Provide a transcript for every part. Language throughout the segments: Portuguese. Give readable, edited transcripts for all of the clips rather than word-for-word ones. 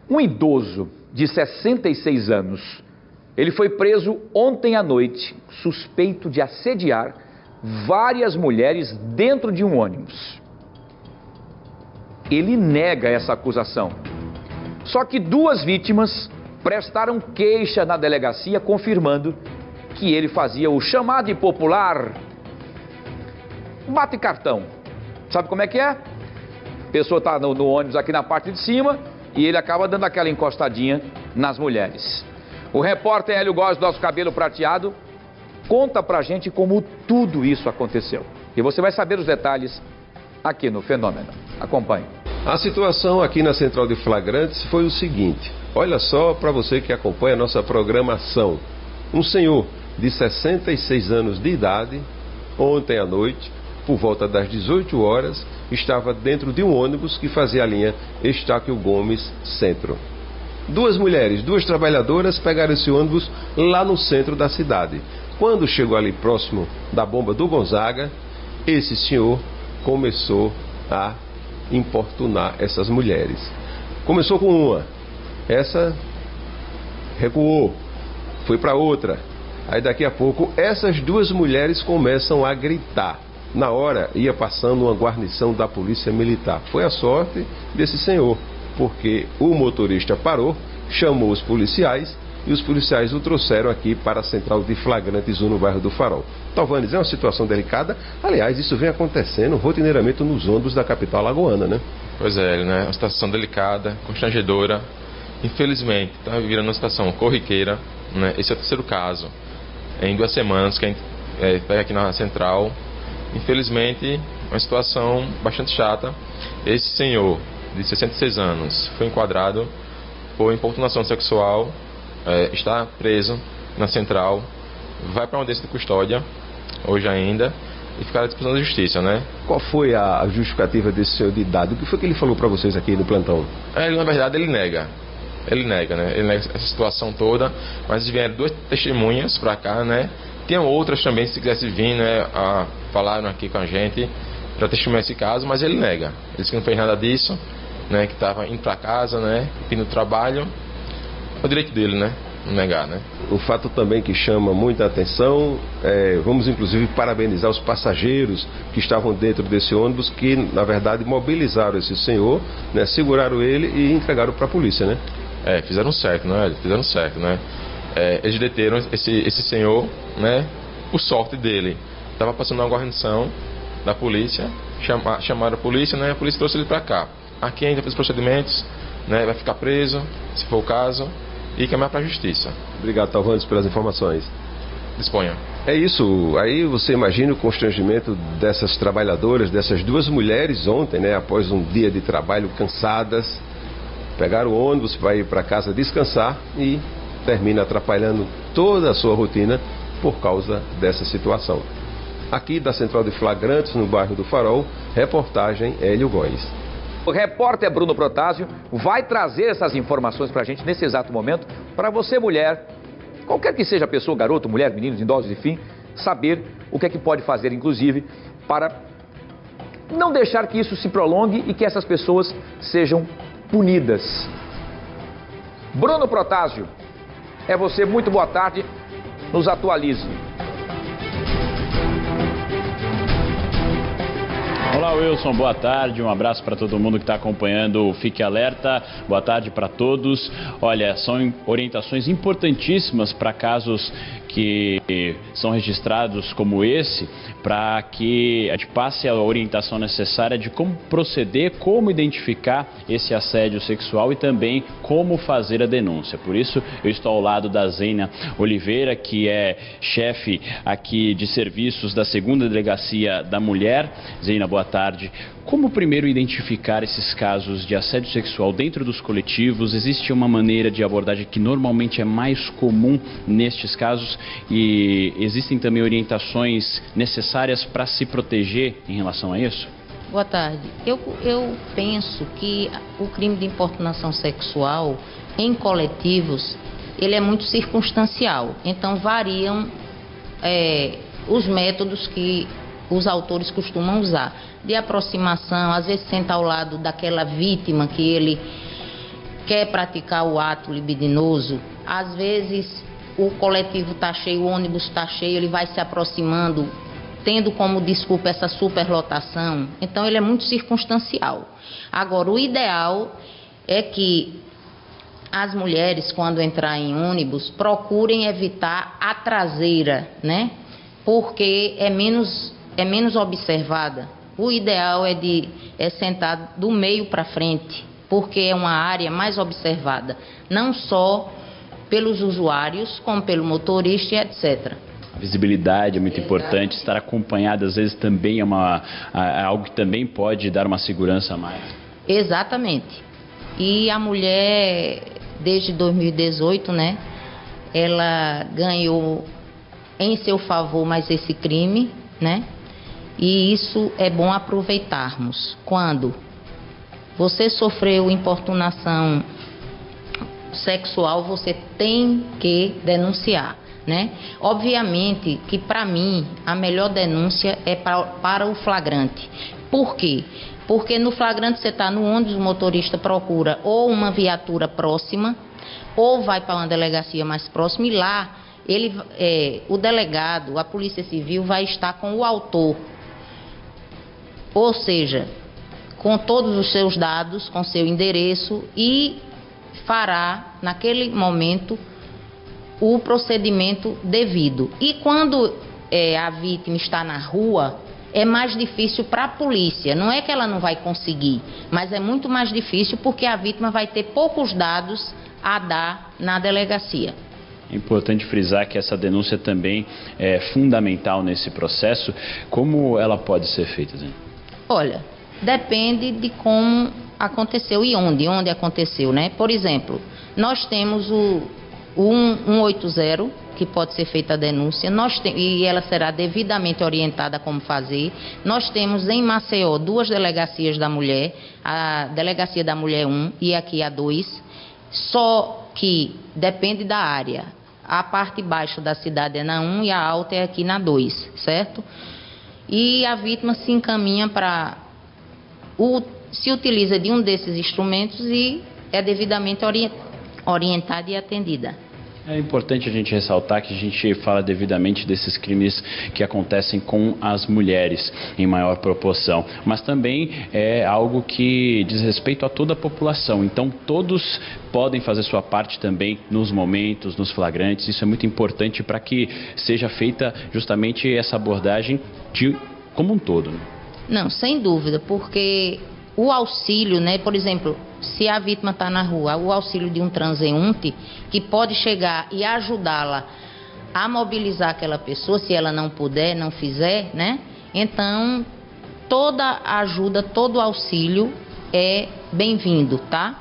Um idoso de 66 anos, ele foi preso ontem à noite, suspeito de assediar várias mulheres dentro de um ônibus. Ele nega essa acusação. Só que duas vítimas prestaram queixa na delegacia confirmando que ele fazia o chamado e popular bate-cartão. Sabe como é que é? A pessoa está no ônibus aqui na parte de cima e ele acaba dando aquela encostadinha nas mulheres. O repórter Hélio Góes, do nosso cabelo prateado, conta pra gente como tudo isso aconteceu. E você vai saber os detalhes aqui no Fenômeno. Acompanhe. A situação aqui na Central de Flagrantes foi o seguinte. Olha só para você que acompanha a nossa programação. Um senhor de 66 anos de idade, ontem à noite, por volta das 18 horas, estava dentro de um ônibus que fazia a linha Estáquio Gomes Centro. Duas mulheres, duas trabalhadoras pegaram esse ônibus lá no centro da cidade. Quando chegou ali próximo da bomba do Gonzaga, esse senhor começou a importunar essas mulheres. Começou com uma, essa recuou, foi para outra. Aí daqui a pouco essas duas mulheres começam a gritar. Na hora ia passando uma guarnição da polícia militar. Foi a sorte desse senhor, porque o motorista parou, chamou os policiais e os policiais o trouxeram aqui para a Central de Flagrantes 1 no bairro do Farol. Talvanes, é uma situação delicada. Aliás, isso vem acontecendo rotineiramente nos ônibus da capital alagoana, né? Pois é, né? Uma situação delicada, constrangedora. Infelizmente, está virando uma situação corriqueira, né? Esse é o terceiro caso em 2 semanas que a gente pega aqui na Central. Infelizmente, uma situação bastante chata. Esse senhor de 66 anos foi enquadrado por importunação sexual, está preso na Central, vai para uma audiência de custódia, hoje ainda, e ficar à disposição da justiça, né? Qual foi a justificativa desse senhor de idade? O que foi que ele falou para vocês aqui no plantão? Ele, na verdade, ele nega, né? Ele nega essa situação toda, mas vieram 2 testemunhas para cá, né? Tinham outras também, se quisesse vir, né, falaram aqui com a gente para testemunhar esse caso, mas ele nega. Ele disse que não fez nada disso, né, que estava indo para casa, né, pedindo trabalho. É o direito dele, né, não negar, né. O fato também que chama muita atenção, vamos inclusive parabenizar os passageiros que estavam dentro desse ônibus, que na verdade mobilizaram esse senhor, né, seguraram ele e entregaram para a polícia, né. Fizeram certo, né, fizeram certo, né. Eles deteram esse senhor, né, por sorte dele. Estava passando uma guarnição da polícia, chamaram a polícia, né, a polícia trouxe ele para cá. Aqui ainda fez os procedimentos, né, vai ficar preso, se for o caso, e caminhar para a justiça. Obrigado, Talvantes, pelas informações. Disponha. É isso, aí você imagina o constrangimento dessas trabalhadoras, dessas duas mulheres ontem, né, após um dia de trabalho cansadas, pegaram o ônibus para ir para casa descansar e termina atrapalhando toda a sua rotina por causa dessa situação. Aqui da Central de Flagrantes, no bairro do Farol, reportagem Hélio Góes. O repórter Bruno Protásio vai trazer essas informações para a gente nesse exato momento, para você, mulher, qualquer que seja a pessoa, garoto, mulher, meninos, idosos, enfim, saber o que é que pode fazer, inclusive, para não deixar que isso se prolongue e que essas pessoas sejam punidas. Bruno Protásio, é você, muito boa tarde, nos atualize. Olá, Wilson, boa tarde, um abraço para todo mundo que está acompanhando o Fique Alerta, boa tarde para todos. Olha, são orientações importantíssimas para casos que são registrados como esse, para que a gente passe a orientação necessária de como proceder, como identificar esse assédio sexual e também como fazer a denúncia. Por isso, eu estou ao lado da Zênia Oliveira, que é chefe aqui de serviços da 2ª Delegacia da Mulher. Zênia, boa tarde. Como primeiro identificar esses casos de assédio sexual dentro dos coletivos? Existe uma maneira de abordagem que normalmente é mais comum nestes casos e existem também orientações necessárias para se proteger em relação a isso? Boa tarde. Eu penso que o crime de importunação sexual em coletivos, ele é muito circunstancial. Então variam os métodos que os autores costumam usar, de aproximação, às vezes senta ao lado daquela vítima que ele quer praticar o ato libidinoso, às vezes o coletivo está cheio, o ônibus está cheio, ele vai se aproximando, tendo como desculpa essa superlotação. Então ele é muito circunstancial. Agora, o ideal é que as mulheres, quando entrar em ônibus, procurem evitar a traseira, né? Porque é menos observada. O ideal é sentar do meio para frente, porque é uma área mais observada, não só pelos usuários, como pelo motorista e etc. A visibilidade é muito importante, estar acompanhada às vezes também é algo que também pode dar uma segurança a mais. Exatamente. E a mulher, desde 2018, né, ela ganhou em seu favor mais esse crime, né? E isso é bom aproveitarmos. Quando você sofreu importunação sexual, você tem que denunciar, né? Obviamente que para mim a melhor denúncia é para o flagrante. Por quê? Porque no flagrante você está no ônibus, o motorista procura ou uma viatura próxima ou vai para uma delegacia mais próxima e lá o delegado, a Polícia Civil vai estar com o autor, ou seja, com todos os seus dados, com seu endereço, e fará naquele momento o procedimento devido. E quando a vítima está na rua, é mais difícil para a polícia. Não é que ela não vai conseguir, mas é muito mais difícil porque a vítima vai ter poucos dados a dar na delegacia. É importante frisar que essa denúncia também é fundamental nesse processo. Como ela pode ser feita, Zena? Olha, depende de como aconteceu e onde aconteceu, né? Por exemplo, nós temos o 180, que pode ser feita a denúncia, e ela será devidamente orientada a como fazer. Nós temos em Maceió 2 delegacias da mulher, a Delegacia da Mulher 1 e aqui a 2, só que depende da área. A parte baixa da cidade é na 1 e a alta é aqui na 2, certo? E a vítima se encaminha se utiliza de um desses instrumentos e é devidamente orientada e atendida. É importante a gente ressaltar que a gente fala devidamente desses crimes que acontecem com as mulheres em maior proporção, mas também é algo que diz respeito a toda a população, então todos podem fazer sua parte também nos momentos, nos flagrantes. Isso é muito importante para que seja feita justamente essa abordagem como um todo. Não, sem dúvida, porque o auxílio, né, por exemplo, se a vítima está na rua, o auxílio de um transeunte que pode chegar e ajudá-la a mobilizar aquela pessoa, se ela não puder, não fizer, né? Então, toda ajuda, todo auxílio é bem-vindo, tá?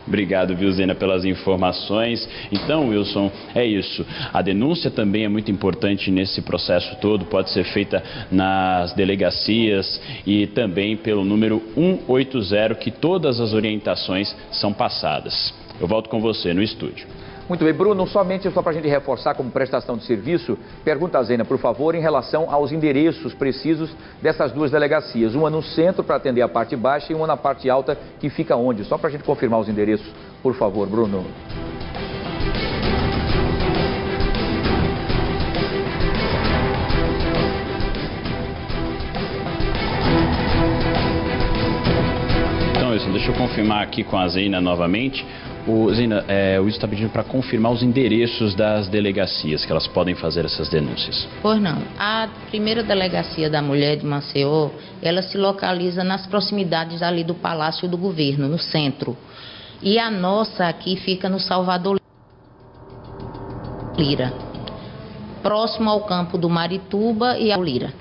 Obrigado, viu, Zena, pelas informações. Então, Wilson, é isso. A denúncia também é muito importante nesse processo todo. Pode ser feita nas delegacias e também pelo número 180, que todas as orientações são passadas. Eu volto com você no estúdio. Muito bem, Bruno, somente só para a gente reforçar como prestação de serviço, pergunta a Zena, por favor, em relação aos endereços precisos dessas 2 delegacias. Uma no centro para atender a parte baixa e uma na parte alta, que fica onde? Só para a gente confirmar os endereços, por favor, Bruno. Então, Wilson, deixa eu confirmar aqui com a Zena novamente. Zena, o Wilson está pedindo para confirmar os endereços das delegacias que elas podem fazer essas denúncias. Pois não. A primeira delegacia da mulher de Maceió, ela se localiza nas proximidades ali do Palácio do Governo, no centro. E a nossa aqui fica no Salvador Lira, próximo ao campo do Marituba e ao Lira.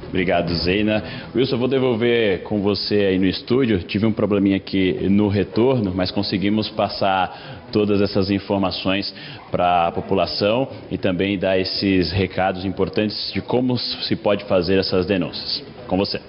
Obrigado, Zena. Wilson, eu vou devolver com você aí no estúdio. Tive um probleminha aqui no retorno, mas conseguimos passar todas essas informações para a população e também dar esses recados importantes de como se pode fazer essas denúncias. Com você.